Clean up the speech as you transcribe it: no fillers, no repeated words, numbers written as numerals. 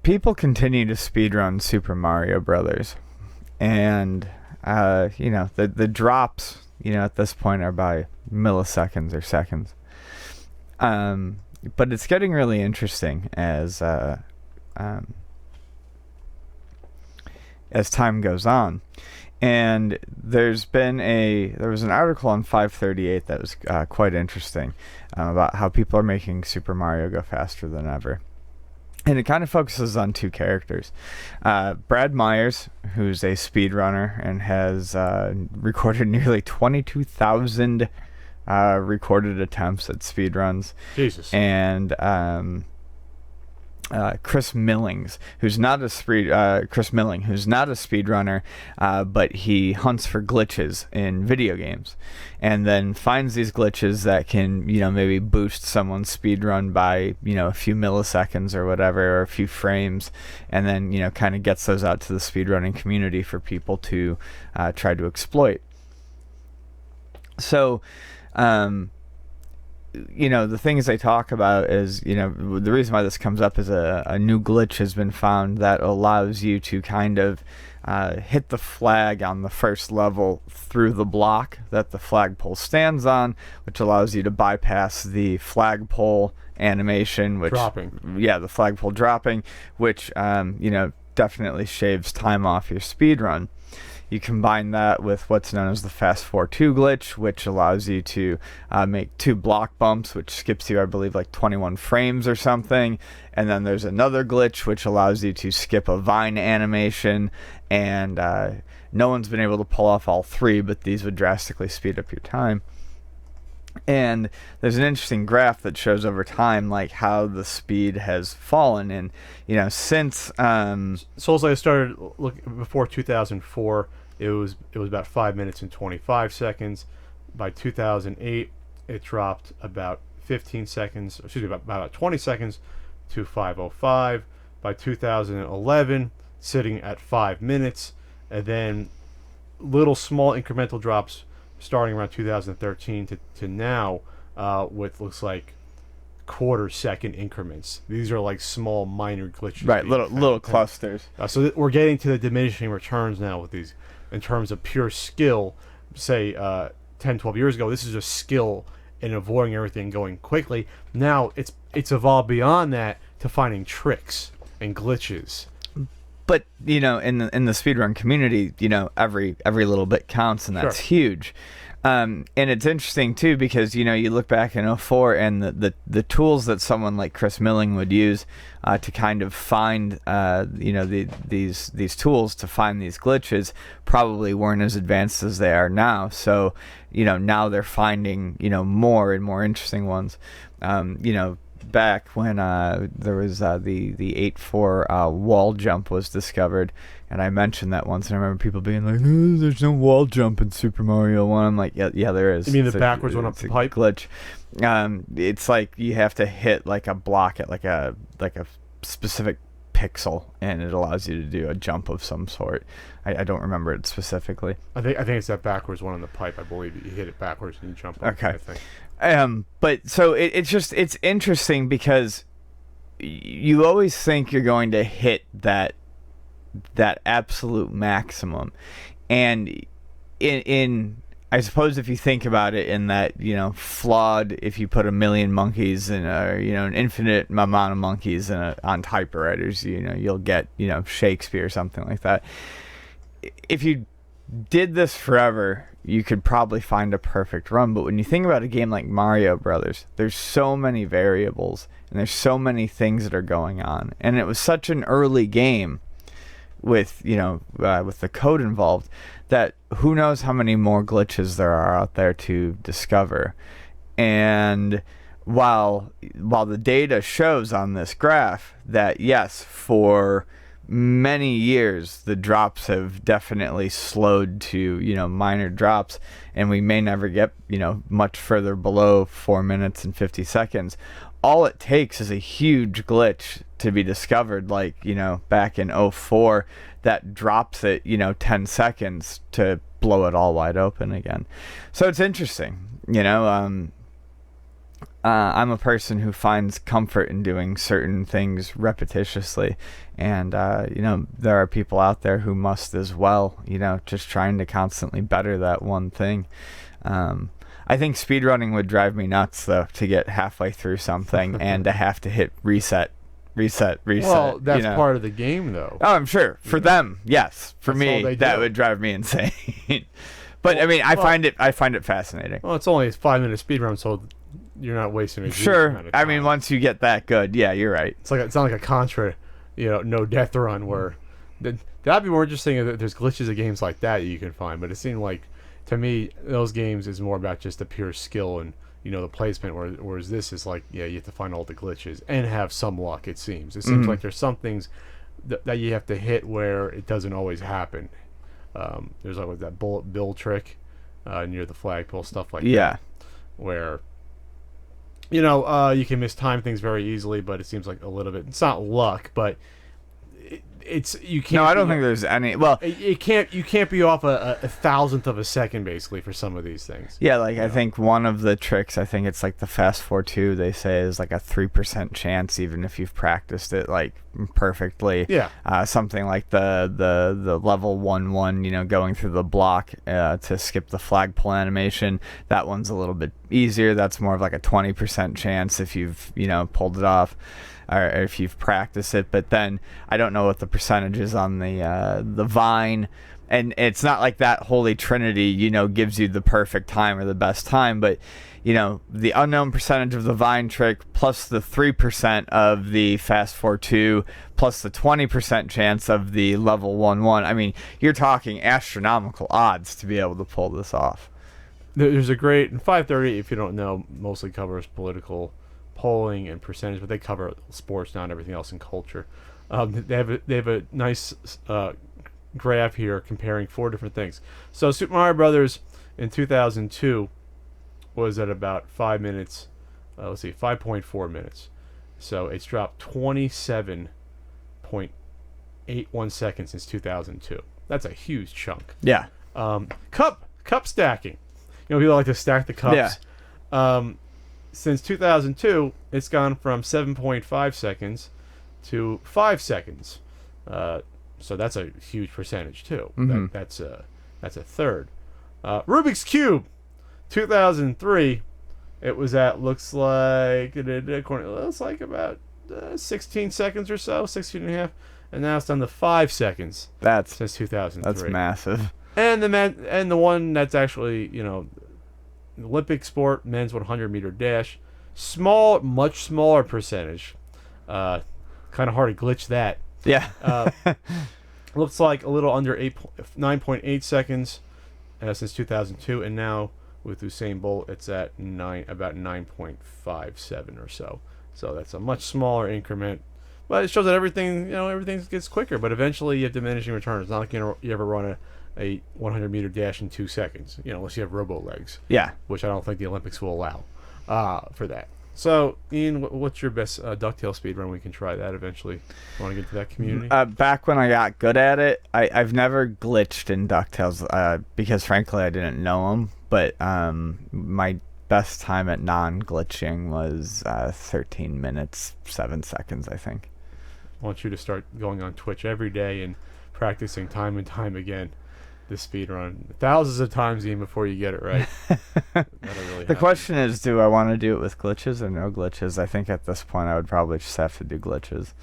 people continue to speedrun Super Mario Brothers, and the drops at this point are by milliseconds or seconds. But it's getting really interesting as time goes on. And there was an article on 538 that was quite interesting about how people are making Super Mario go faster than ever. And it kind of focuses on two characters. Brad Myers, who's a speedrunner and has recorded nearly 22,000 recorded attempts at speedruns. Jesus. And Chris Milling, who's not a speedrunner, but he hunts for glitches in video games, and then finds these glitches that can, maybe boost someone's speedrun by, a few milliseconds or whatever, or a few frames, and then, kind of gets those out to the speedrunning community for people to try to exploit. So, the things they talk about is, the reason why this comes up is a new glitch has been found that allows you to kind of hit the flag on the first level through the block that the flagpole stands on, which allows you to bypass the flagpole animation, which the flagpole dropping, which definitely shaves time off your speedrun. You combine that with what's known as the Fast 4-2 glitch, which allows you to make 2 block bumps, which skips you, I believe, like 21 frames or something. And then there's another glitch, which allows you to skip a vine animation. And no one's been able to pull off all 3, but these would drastically speed up your time. And there's an interesting graph that shows over time, like, how the speed has fallen. And, since Souls I started before 2004, it was about 5 minutes and 25 seconds. By 2008, it dropped about 15 seconds, about 20 seconds to 5:05. By 2011, sitting at 5 minutes, and then little small incremental drops starting around 2013 to now, with looks like quarter-second increments. These are like small, minor glitches. Right, little clusters. So we're getting to the diminishing returns now with these, in terms of pure skill. Say 10, 12 years ago, this is just skill in avoiding everything, going quickly. Now it's evolved beyond that to finding tricks and glitches. But in the speedrun community, every little bit counts, and that's huge. And it's interesting too, because you look back in 04, and the tools that someone like Chris Milling would use to kind of find these tools to find these glitches probably weren't as advanced as they are now. So now they're finding more and more interesting ones. Back when there was the 8-4 wall jump was discovered, and I mentioned that once, and I remember people being like, there's no wall jump in Super Mario 1. I'm like, yeah, there is. You mean the backwards one up the pipe? Glitch. It's like you have to hit like a block at like a specific pixel, and it allows you to do a jump of some sort. I don't remember it specifically. I think it's that backwards one on the pipe. I believe you hit it backwards and you jump up. Okay. I think. But so it's interesting, because you always think you're going to hit that absolute maximum, and in I suppose if you think about it in that flawed, if you put 1 million monkeys in an infinite amount of monkeys on typewriters, you'll get Shakespeare or something like that. If you did this forever, you could probably find a perfect run. But when you think about a game like Mario Brothers, there's so many variables, and there's so many things that are going on, and it was such an early game with the code involved, that who knows how many more glitches there are out there to discover. And while the data shows on this graph that yes, for many years the drops have definitely slowed to minor drops, and we may never get much further below 4 minutes and 50 seconds. All it takes is a huge glitch to be discovered, like back in 04, that drops it 10 seconds to blow it all wide open again. So it's interesting. I'm a person who finds comfort in doing certain things repetitiously, and there are people out there who must as well. Just trying to constantly better that one thing. I think speedrunning would drive me nuts, though, to get halfway through something and to have to hit reset. Well, that's part of the game, though. Oh, I'm sure. For them, yes. For That's me, that would drive me insane. But I mean, I find it fascinating. Well, it's only a 5-minute speedrun, so you're not wasting a huge Sure. amount of time. I mean, once you get that good, yeah, you're right. It's not like a Contra, no death run where that'd be more interesting if there's glitches of games like that you can find. But it seemed like, to me, those games is more about just the pure skill and the placement. Whereas this is like, you have to find all the glitches and have some luck. It seems like there's some things that you have to hit where it doesn't always happen. There's like that bullet bill trick near the flagpole, stuff like that, where you can mistime things very easily, but it seems like a little bit. It's not luck, but you can't. No, I don't think there's any. Well, you can't be off a thousandth of a second basically for some of these things. Yeah, like I think one of the tricks, I think it's like the Fast 4-2, they say is like a 3% chance even if you've practiced it like perfectly. Yeah. Something like the level 1-1, going through the block to skip the flagpole animation. That one's a little bit easier. That's more of like a 20% chance if you've pulled it off. Or if you've practiced it, but then I don't know what the percentage is on the vine, and it's not like that holy trinity, gives you the perfect time or the best time, but the unknown percentage of the vine trick plus the 3% of the Fast 4-2 plus the 20% chance of the level 1-1. I mean, you're talking astronomical odds to be able to pull this off. There's a great, and 530, if you don't know, mostly covers political polling and percentage, but they cover sports now and everything else in culture. They have a nice graph here comparing 4 different things. So Super Mario Brothers in 2002 was at about 5 minutes. 5.4 minutes. So it's dropped 27.81 seconds since 2002. That's a huge chunk. Yeah. Cup stacking. People like to stack the cups. Yeah. Since 2002, it's gone from 7.5 seconds to 5 seconds. So that's a huge percentage too. Mm-hmm. That's a third. Rubik's Cube, 2003, it was at looks like about 16 seconds or so, 16 and a half, and now it's down to 5 seconds. Since 2003. That's massive. And the one that's actually Olympic sport, men's 100-meter dash, much smaller percentage. Kind of hard to glitch that. Yeah. Looks like a little under 9.8 seconds since 2002, and now with Usain Bolt, it's at about 9.57 or so. So that's a much smaller increment, but it shows that everything gets quicker. But eventually, you have diminishing returns. It's not like you ever run a 100-meter dash in 2 seconds, unless you have robo legs. Yeah. Which I don't think the Olympics will allow for that. So, Ian, what's your best DuckTales speedrun? We can try that eventually. Want to get to that community? Back when I got good at it, I've never glitched in DuckTales because, frankly, I didn't know them. But my best time at non-glitching was 13 minutes, 7 seconds, I think. I want you to start going on Twitch every day and practicing time and time again the speed run thousands of times even before you get it right. The question is, do I want to do it with glitches or no glitches? I think at this point I would probably just have to do glitches.